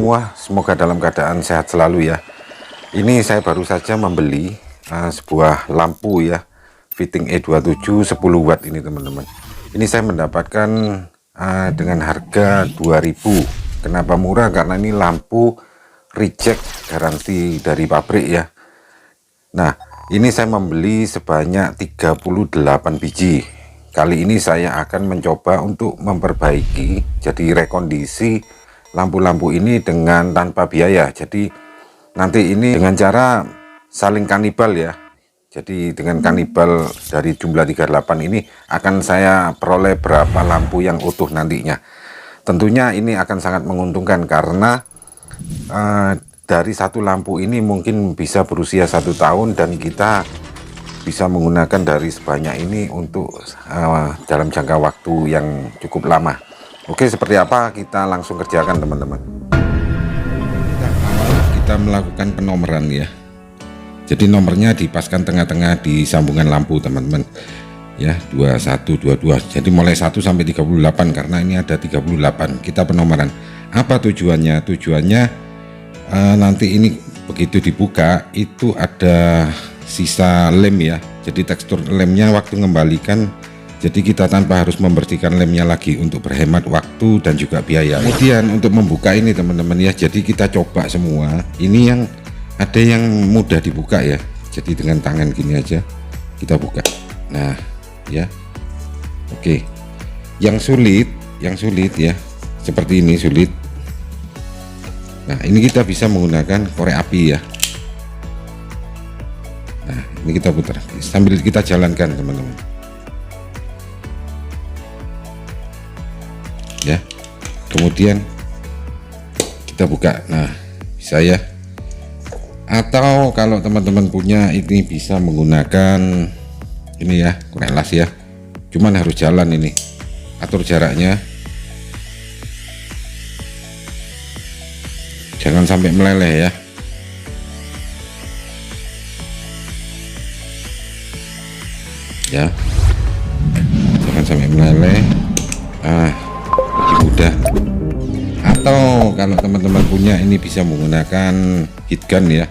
semua, semoga dalam keadaan sehat selalu ya. Ini saya baru saja membeli sebuah lampu ya, fitting E27 10 watt ini teman-teman. Ini saya mendapatkan dengan harga 2000. Kenapa murah? Karena ini lampu reject, garansi dari pabrik ya. Nah, ini saya membeli sebanyak 38 biji. Kali ini saya akan mencoba untuk memperbaiki, jadi rekondisi lampu-lampu ini dengan tanpa biaya. Jadi nanti ini dengan cara saling kanibal ya. Jadi dengan kanibal dari jumlah 38 ini akan saya peroleh berapa lampu yang utuh nantinya. Tentunya ini akan sangat menguntungkan karena dari satu lampu ini mungkin bisa berusia 1 tahun dan kita bisa menggunakan dari sebanyak ini untuk dalam jangka waktu yang cukup lama. Oke, seperti apa kita langsung kerjakan teman-teman. Kita melakukan penomoran ya. Jadi nomornya dipaskan tengah-tengah di sambungan lampu teman-teman ya, 21 22. Jadi mulai 1 sampai 38 karena ini ada 38. Kita penomoran. Apa tujuannya? Tujuannya nanti ini begitu dibuka itu ada sisa lem ya. Jadi tekstur lemnya waktu mengembalikan, jadi kita tanpa harus membersihkan lemnya lagi untuk berhemat waktu dan juga biaya. Kemudian untuk membuka ini teman-teman ya, jadi kita coba semua. Ini yang ada yang mudah dibuka ya, jadi dengan tangan gini aja kita buka. Nah ya, oke. Yang sulit ya, seperti ini sulit. Nah ini kita bisa menggunakan korek api ya. Nah ini kita putar sambil kita jalankan teman-teman ya. Kemudian kita buka. Nah bisa ya, atau kalau teman-teman punya ini bisa menggunakan ini ya, korek las ya, cuman harus jalan ini, atur jaraknya jangan sampai meleleh ya. Ya jangan sampai meleleh. Mudah. Atau kalau teman-teman punya ini bisa menggunakan heat gun ya.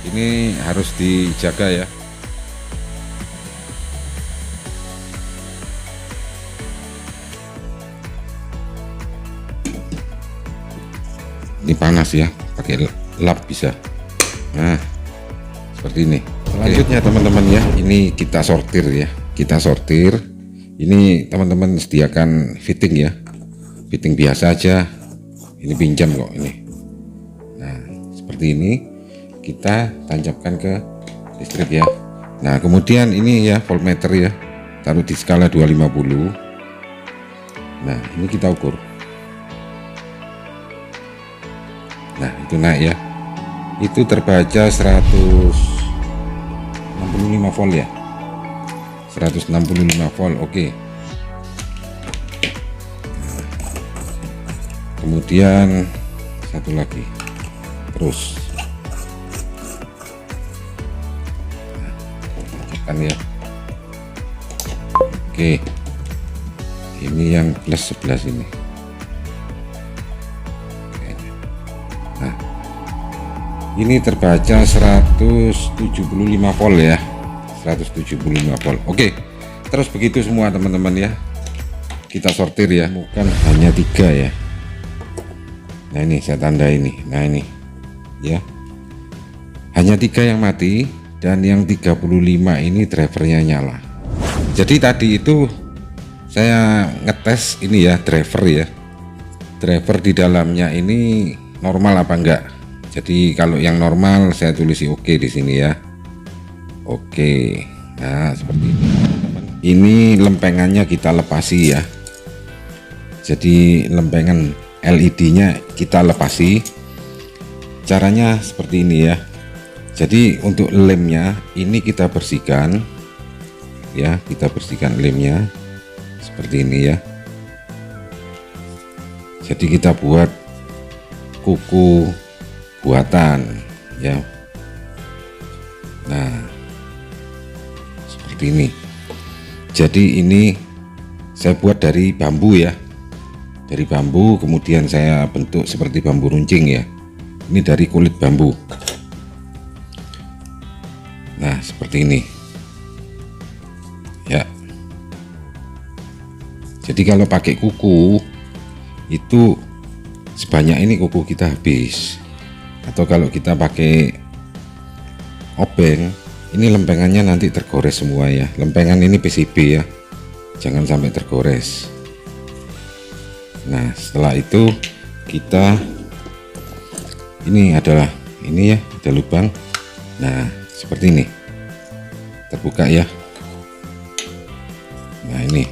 Ini harus dijaga ya. Ini panas ya, pakai lap bisa. Nah seperti ini. Selanjutnya teman-teman ya, ini kita sortir ya, kita sortir. Ini teman-teman sediakan fitting ya, fitting biasa aja, ini pinjam kok ini. Nah seperti ini kita tancapkan ke listrik ya. Nah kemudian ini ya voltmeter ya, taruh di skala 250. Nah ini kita ukur. Nah itu naik ya, itu terbaca 165 volt ya, 165 volt. Oke. Kemudian satu lagi terus kan ya. Oke, ini yang plus 11 ini. Nah ini terbaca 175 volt ya, 175 volt. Oke, terus begitu semua teman-teman ya, kita sortir ya, bukan hanya 3 ya. Nah ini saya tanda ini. Nah ini ya, hanya 3 yang mati dan yang 35 ini drivernya nyala. Jadi tadi itu saya ngetes ini ya, driver ya, driver di dalamnya ini normal apa enggak. Jadi kalau yang normal saya tulis oke di sini ya. Oke. Nah seperti ini teman-teman. Ini lempengannya kita lepasi ya. Jadi lempengan LED-nya kita lepasi. Caranya seperti ini ya. Jadi untuk lemnya ini kita bersihkan ya, kita bersihkan lemnya seperti ini ya. Jadi kita buat kuku buatan ya. Nah seperti seperti ini. Jadi ini saya buat dari bambu ya, dari bambu, kemudian saya bentuk seperti bambu runcing ya. Ini dari kulit bambu. Nah seperti ini ya. Jadi kalau pakai kuku itu sebanyak ini kuku kita habis, atau kalau kita pakai obeng ini lempengannya nanti tergores semua ya. Lempengan ini PCB ya, jangan sampai tergores. Nah setelah itu kita ini adalah ini ya, ada lubang. Nah seperti ini terbuka ya. Nah ini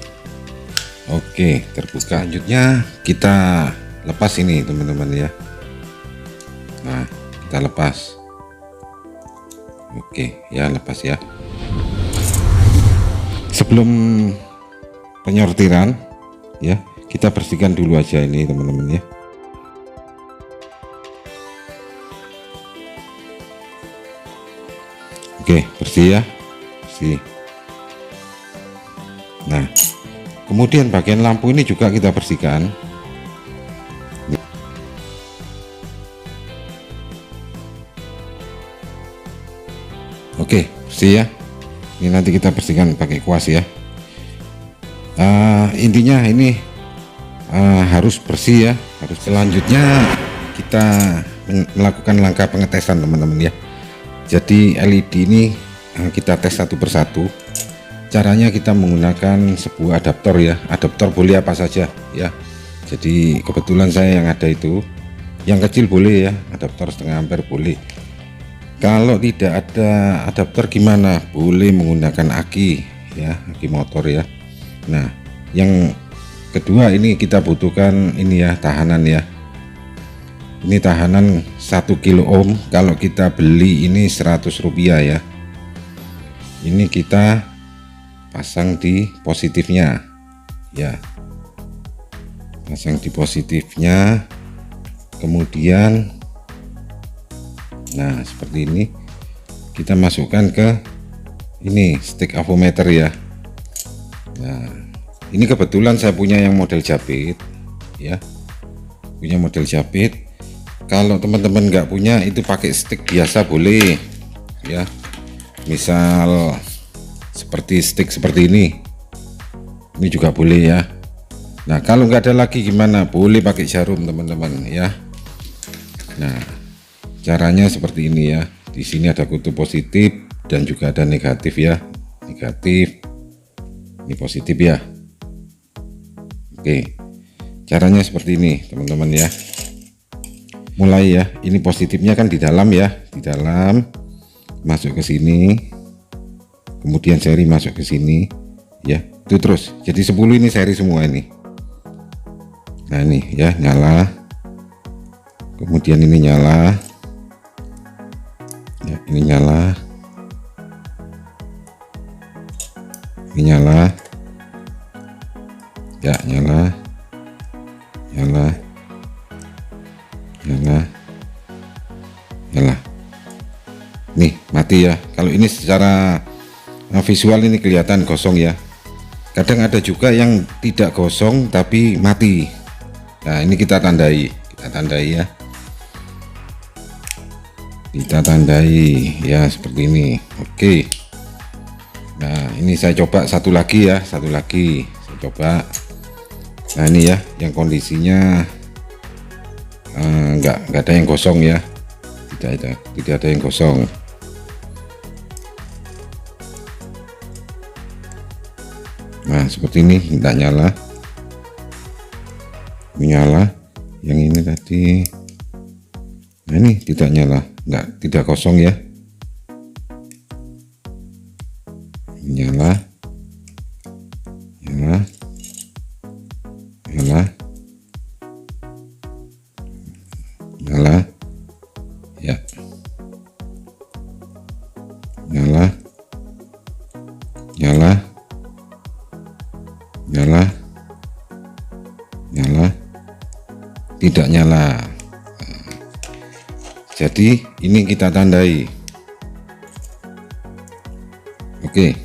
oke terbuka. Selanjutnya kita lepas ini teman-teman ya. Nah kita lepas. Oke ya, lepas ya. Sebelum penyortiran ya, kita bersihkan dulu aja ini teman-teman ya. Oke bersih ya, bersih. Nah kemudian bagian lampu ini juga kita bersihkan. Oke bersih ya. Ini nanti kita bersihkan pakai kuas ya. Intinya ini harus bersih ya, harus. Selanjutnya kita melakukan langkah pengetesan teman-teman ya. Jadi LED ini kita tes satu persatu. Caranya kita menggunakan sebuah adaptor ya. Adaptor boleh apa saja ya. Jadi kebetulan saya yang ada itu, yang kecil boleh ya, adaptor setengah ampere boleh. Kalau tidak ada adaptor gimana? Boleh menggunakan aki ya, aki motor ya. Nah yang kedua ini kita butuhkan ini ya, tahanan ya. Ini tahanan 1 kilo ohm. Kalau kita beli ini 100 rupiah ya. Ini kita pasang di positifnya ya, pasang di positifnya. Kemudian nah seperti ini kita masukkan ke ini stick avometer ya. Nah ini kebetulan saya punya yang model jepit ya, punya model jepit. Kalau teman-teman nggak punya itu pakai stick biasa boleh ya, misal seperti stick seperti ini juga boleh ya. Nah kalau nggak ada lagi gimana, boleh pakai jarum teman-teman ya. Nah caranya seperti ini ya. Di sini ada kutub positif dan juga ada negatif ya. Negatif, ini positif ya. Oke, caranya seperti ini teman-teman ya. Mulai ya, ini positifnya kan di dalam ya, di dalam, masuk ke sini, kemudian seri masuk ke sini ya. Itu terus. Jadi 10 ini seri semua ini. Nah ini ya, nyala. Kemudian ini nyala. Ya, ini nyala, ini nyala ya, nyala, nyala, nyala, nyala. Nih mati ya. Kalau ini secara visual ini kelihatan gosong ya. Kadang ada juga yang tidak gosong tapi mati. Nah ini kita tandai ya, kita tandai ya seperti ini. Oke, nah ini saya coba satu lagi ya, satu lagi saya coba. Nah ini ya yang kondisinya nggak ada yang kosong ya, tidak ada yang kosong. Nah seperti ini, tidak nyala, menyala. Yang ini tadi, nah ini tidak nyala, tidak kosong ya, nyala, nyala, nyala, nyala ya, nyala, nyala, nyala, nyala, tidak nyala. Jadi ini kita tandai. Oke,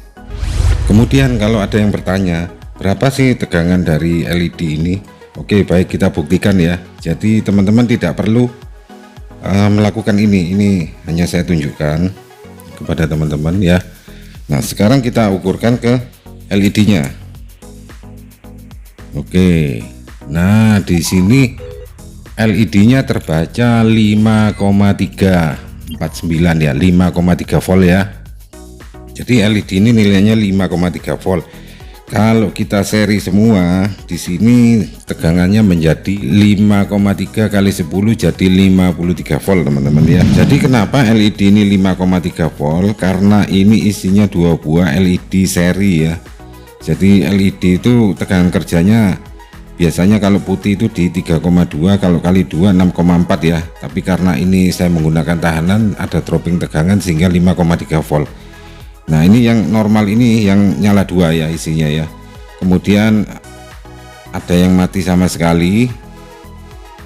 Kemudian kalau ada yang bertanya, berapa sih tegangan dari LED ini? Oke, baik, kita buktikan ya. Jadi teman-teman tidak perlu melakukan ini hanya saya tunjukkan kepada teman-teman ya. Nah, sekarang kita ukurkan ke LED-nya. Oke. Nah, di sini LED-nya terbaca 5,349 ya, 5,3 volt ya. Jadi LED ini nilainya 5,3 volt. Kalau kita seri semua, di sini tegangannya menjadi 5,3 kali 10 jadi 53 volt teman-teman ya. Jadi kenapa LED ini 5,3 volt? Karena ini isinya 2 buah LED seri ya. Jadi LED itu tegangan kerjanya biasanya kalau putih itu di 3,2, kalau kali 2 6,4 ya. Tapi karena ini saya menggunakan tahanan, ada dropping tegangan sehingga 5,3 volt. Nah, ini yang normal, ini yang nyala 2 ya isinya ya. Kemudian ada yang mati sama sekali,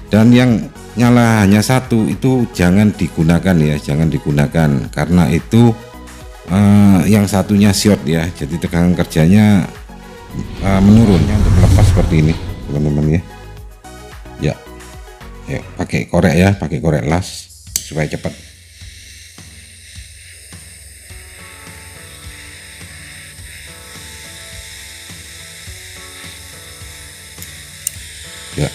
dan yang nyala hanya 1 itu jangan digunakan ya, jangan digunakan karena itu yang satunya short ya. Jadi tegangan kerjanya menurunnya untuk melepas seperti ini teman-teman ya. Ya, pakai korek ya, pakai korek las supaya cepat. Ya,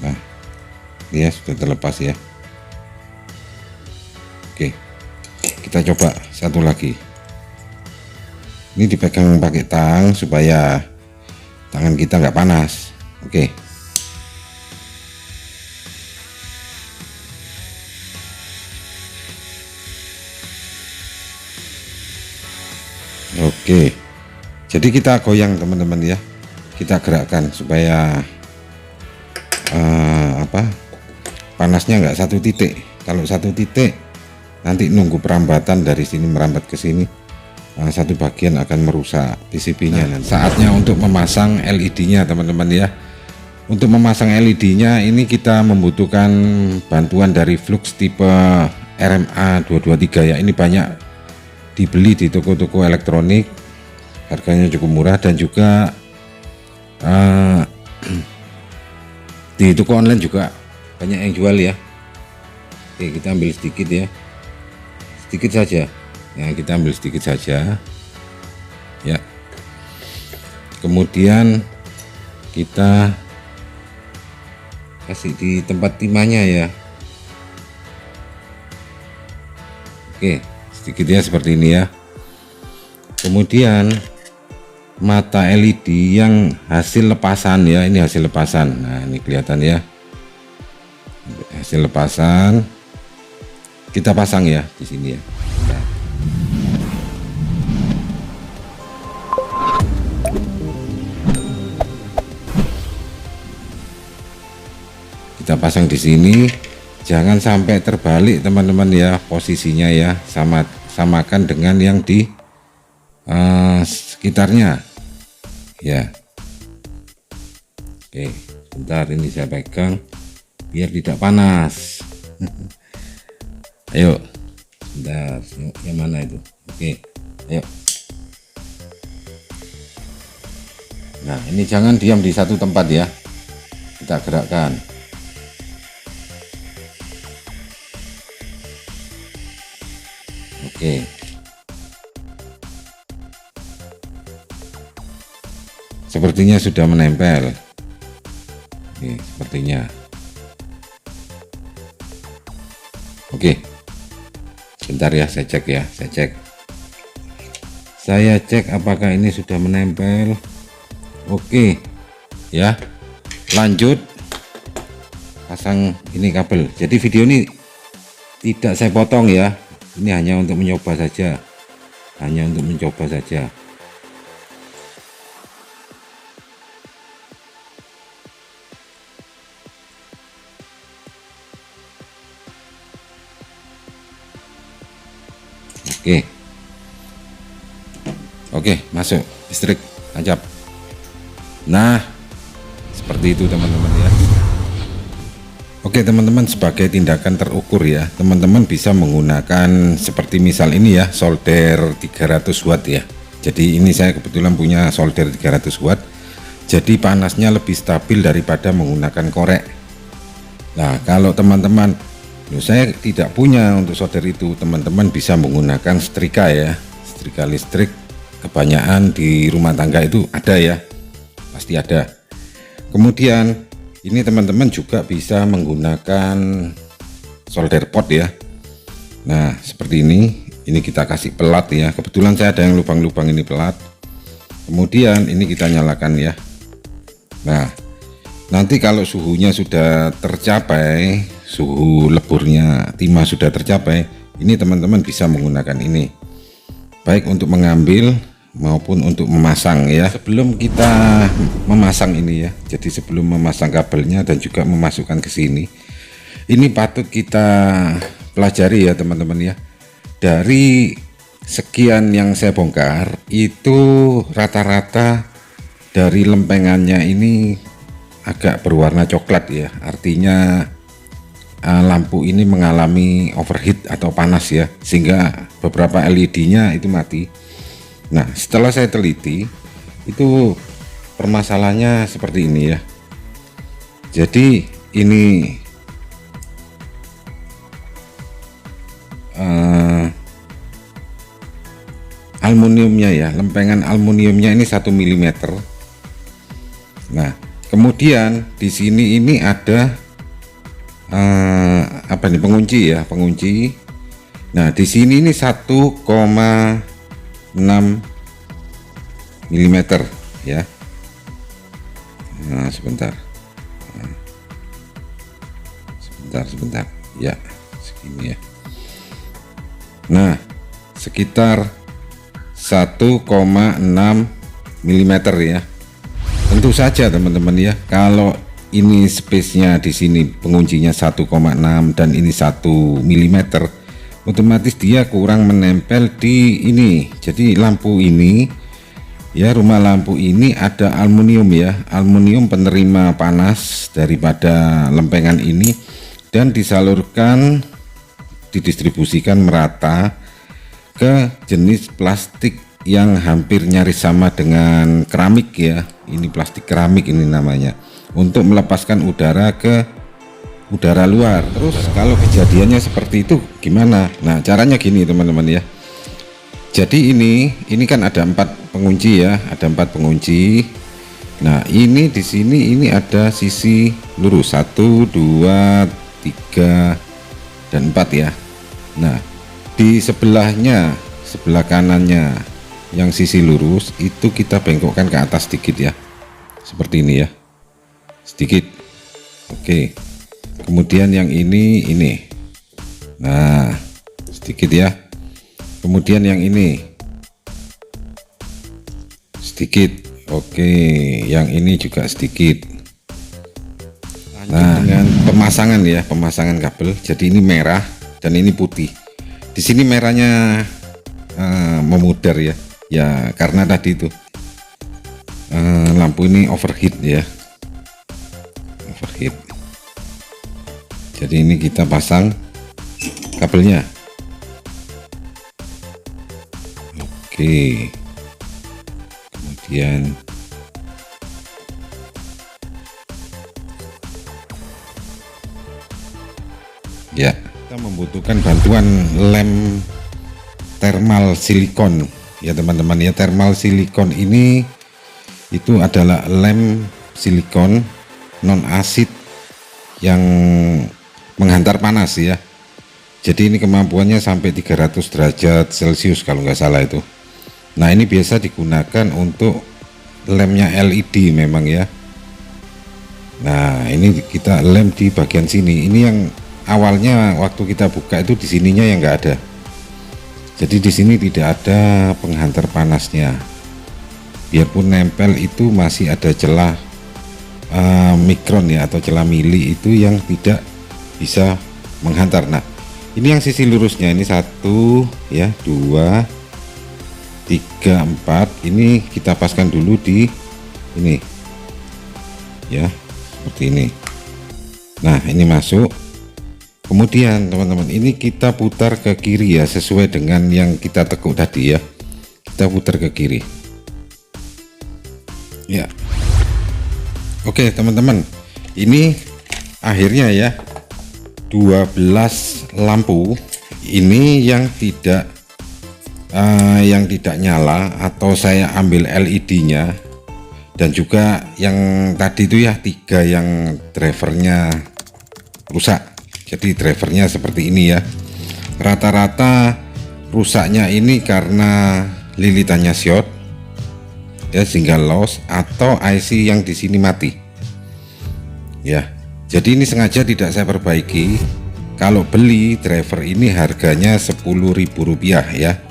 nah ini ya sudah terlepas ya. Oke, kita coba satu lagi. Ini dipegang pakai tang supaya tangan kita nggak panas. Oke. Oke, jadi kita goyang teman-teman ya, kita gerakkan supaya panasnya nggak satu titik. Kalau satu titik nanti nunggu perambatan dari sini merambat ke sini, satu bagian akan merusak PCB-nya. Nah, saatnya untuk memasang LED-nya teman-teman ya. Untuk memasang LED-nya ini kita membutuhkan bantuan dari Flux tipe RMA 223 ya. Ini banyak dibeli di toko-toko elektronik, harganya cukup murah, dan juga di toko online juga banyak yang jual ya. Oke, kita ambil sedikit ya, sedikit saja. Nah, kita ambil sedikit saja ya. Kemudian kita kasih di tempat timahnya ya. Oke, sedikit ya seperti ini ya. Kemudian mata LED yang hasil lepasan ya, ini hasil lepasan. Nah, ini kelihatan ya, hasil lepasan kita pasang ya di sini ya. Nah, kita pasang di sini, jangan sampai terbalik teman-teman ya posisinya ya, samakan dengan yang di sekitarnya ya. Oke, sebentar, ini saya pegang biar tidak panas. Ayo, sebentar, yang mana itu? Oke, ayo. Nah, ini jangan diam di satu tempat ya, kita gerakkan. Oke, sepertinya sudah menempel. Oke, sepertinya. Oke, bentar ya, saya cek ya, saya cek apakah ini sudah menempel. Oke ya, lanjut pasang ini kabel. Jadi video ini tidak saya potong ya, ini hanya untuk mencoba saja, Oke, masuk listrik, tancap. Nah, seperti itu teman-teman ya. Oke teman-teman, sebagai tindakan terukur ya, teman-teman bisa menggunakan seperti misal ini ya, solder 300 watt ya. Jadi ini saya kebetulan punya solder 300 watt, jadi panasnya lebih stabil daripada menggunakan korek. Nah kalau teman-teman, saya tidak punya untuk solder itu, teman-teman bisa menggunakan setrika ya, setrika listrik. Kebanyakan di rumah tangga itu ada ya, pasti ada. Kemudian ini teman-teman juga bisa menggunakan solder pot ya. Nah seperti ini kita kasih pelat ya, kebetulan saya ada yang lubang-lubang ini pelat. Kemudian ini kita nyalakan ya. Nah nanti kalau suhunya sudah tercapai, suhu leburnya timah sudah tercapai, ini teman-teman bisa menggunakan ini, baik untuk mengambil maupun untuk memasang ya. Sebelum kita memasang ini ya, jadi sebelum memasang kabelnya dan juga memasukkan ke sini, ini patut kita pelajari ya teman-teman ya. Dari sekian yang saya bongkar itu rata-rata dari lempengannya ini agak berwarna coklat ya, artinya lampu ini mengalami overheat atau panas ya, sehingga beberapa LED-nya itu mati. Nah setelah saya teliti, itu permasalahannya seperti ini ya. Jadi ini aluminiumnya ya, lempengan aluminiumnya ini 1 mm. Nah kemudian di sini ini ada apa nih, pengunci ya, pengunci. Nah di sini ini 1,6 mm ya. Nah sebentar ya, segini ya. Nah sekitar 1,6 mm ya. Tentu saja teman-teman ya, kalau ini space-nya di sini penguncinya 1,6 dan ini 1 mm, otomatis dia kurang menempel di ini. Jadi lampu ini ya, rumah lampu ini ada aluminium ya, aluminium penerima panas daripada lempengan ini, dan disalurkan, didistribusikan merata ke jenis plastik yang hampir nyaris sama dengan keramik ya. Ini plastik keramik ini namanya, untuk melepaskan udara ke udara luar. Terus kalau kejadiannya seperti itu gimana? Nah caranya gini teman-teman ya. Jadi ini kan ada 4 pengunci ya, ada 4 pengunci. Nah ini di sini ini ada sisi lurus 1 2 3 dan 4 ya. Nah di sebelahnya, sebelah kanannya yang sisi lurus itu kita bengkokkan ke atas sedikit ya, seperti ini ya, sedikit. Oke, kemudian yang ini nah sedikit ya, kemudian yang ini sedikit. Oke, yang ini juga sedikit. Nah dengan pemasangan ya, pemasangan kabel. Jadi ini merah dan ini putih. Di sini merahnya memudar ya, ya karena tadi itu lampu ini overheat ya, overheat. Jadi ini kita pasang kabelnya. Oke, kemudian ya kita membutuhkan bantuan lem thermal silikon ya teman-teman ya. Thermal silikon ini itu adalah lem silikon non asid yang menghantar panas ya. Jadi ini kemampuannya sampai 300 derajat Celcius kalau nggak salah itu. Nah ini biasa digunakan untuk lemnya LED memang ya. Nah ini kita lem di bagian sini. Ini yang awalnya waktu kita buka itu di sininya yang nggak ada. Jadi di sini tidak ada penghantar panasnya. Biarpun nempel itu masih ada celah mikron ya, atau celah mili itu yang tidak bisa menghantar. Nah ini yang sisi lurusnya ini 1 ya, 2 3 4. Ini kita paskan dulu di ini ya, seperti ini. Nah, ini masuk. Kemudian teman-teman, ini kita putar ke kiri ya, sesuai dengan yang kita tekuk tadi ya. Kita putar ke kiri ya. Oke teman-teman, ini akhirnya ya 12 lampu ini yang tidak nyala, atau saya ambil LED nya, dan juga yang tadi itu ya 3 yang drivernya rusak. Jadi drivernya seperti ini ya, rata-rata rusaknya ini karena lilitannya short ya, sehingga loss, atau IC yang di sini mati ya. Jadi ini sengaja tidak saya perbaiki. Kalau beli driver ini harganya Rp10.000 ya,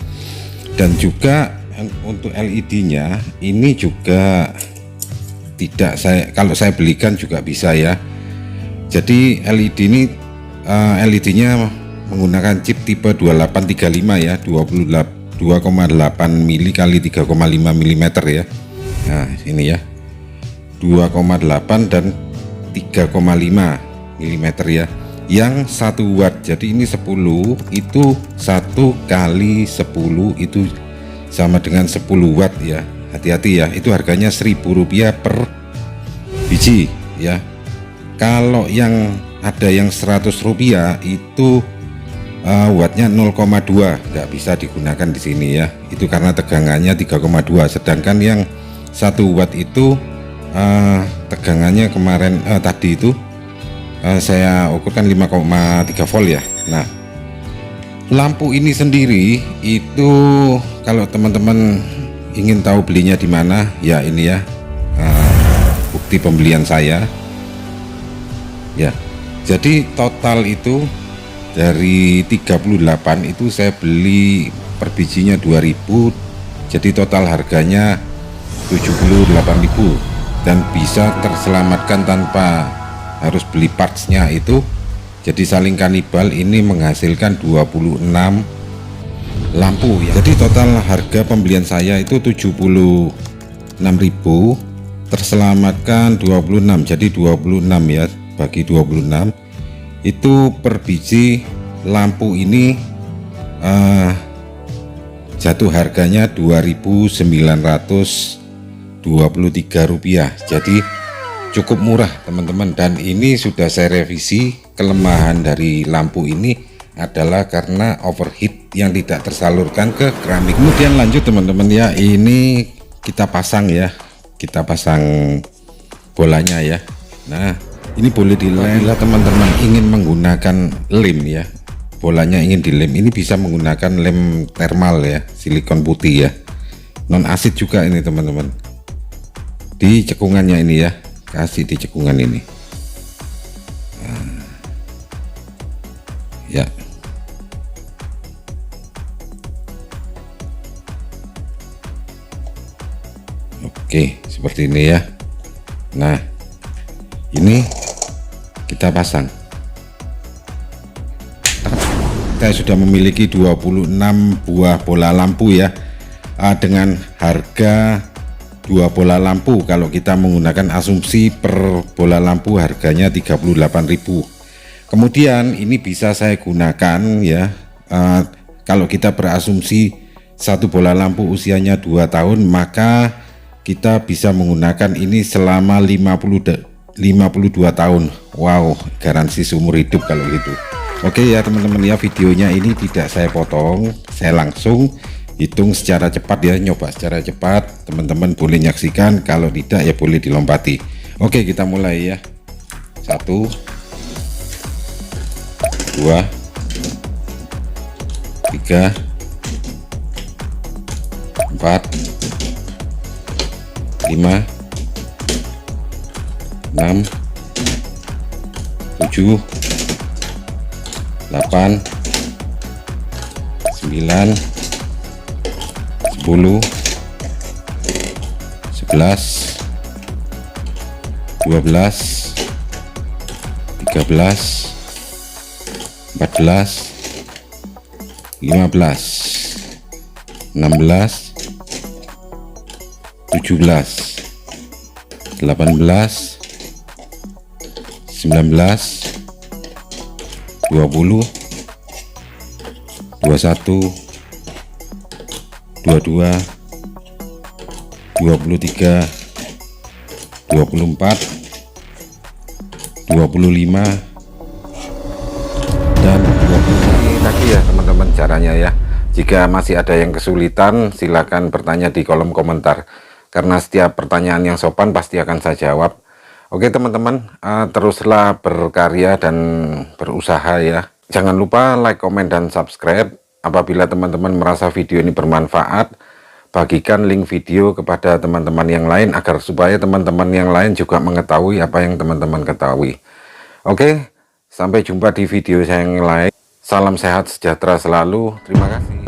dan juga untuk LED nya ini juga tidak kalau saya belikan juga bisa ya. Jadi LED ini LED nya menggunakan chip tipe 2835 ya, 2,8 mili kali 3,5 mm ya. Nah ini ya, 2,8 dan 3,5 mm ya, yang 1 watt. Jadi ini 10, itu 1 kali 10 itu sama dengan 10 watt ya. Hati-hati ya, itu harganya Rp1.000 per biji ya. Kalau yang ada yang Rp100 itu wattnya 0,2, nggak bisa digunakan di sini ya. Itu karena tegangannya 3,2, sedangkan yang 1 watt itu tegangannya kemarin tadi itu saya ukurkan 5,3 volt ya. Nah, lampu ini sendiri itu kalau teman-teman ingin tahu belinya di mana ya, ini ya bukti pembelian saya ya. Jadi total itu dari 38 itu saya beli per bijinya 2.000, jadi total harganya 78.000, dan bisa terselamatkan tanpa harus beli partsnya itu. Jadi saling kanibal ini menghasilkan 26 lampu ya. Jadi total harga pembelian saya itu 76.000, terselamatkan 26, jadi 26 ya, bagi 26 itu per biji lampu ini jatuh harganya Rp2.923. Jadi cukup murah teman-teman, dan ini sudah saya revisi. Kelemahan dari lampu ini adalah karena overheat yang tidak tersalurkan ke keramik. Kemudian lanjut teman-teman ya, ini kita pasang ya, kita pasang bolanya ya. Nah ini boleh dilem bila teman-teman ingin menggunakan lem ya, bolanya ingin dilem, ini bisa menggunakan lem thermal ya, silikon putih ya, non asid juga ini teman-teman. Di cekungannya ini ya, kasih di cekungan ini ya. Oke seperti ini ya. Nah ini kita pasang. Saya sudah memiliki 26 buah bola lampu ya, dengan harga 2 bola lampu. Kalau kita menggunakan asumsi per bola lampu harganya 38.000. Kemudian ini bisa saya gunakan ya, kalau kita berasumsi satu bola lampu usianya 2 tahun, maka kita bisa menggunakan ini selama 52 tahun. Wow, garansi seumur hidup kalau gitu. Oke ya teman-teman ya, videonya ini tidak saya potong, saya langsung hitung secara cepat ya, nyoba secara cepat. Teman-teman boleh nyaksikan, kalau tidak ya boleh dilompati. Oke kita mulai ya. 1 2 3 4 5 6 7 8 9 10 11 12 13 14 15 16 17 18 20, 21, 22, 23, 24, 25, dan 20. Ini tadi ya teman-teman caranya ya. Jika masih ada yang kesulitan, silakan bertanya di kolom komentar, karena setiap pertanyaan yang sopan pasti akan saya jawab. Oke teman-teman, teruslah berkarya dan berusaha ya. Jangan lupa like, komen, dan subscribe. Apabila teman-teman merasa video ini bermanfaat, bagikan link video kepada teman-teman yang lain, agar supaya teman-teman yang lain juga mengetahui apa yang teman-teman ketahui. Oke, sampai jumpa di video saya yang lain. Salam sehat sejahtera selalu. Terima kasih.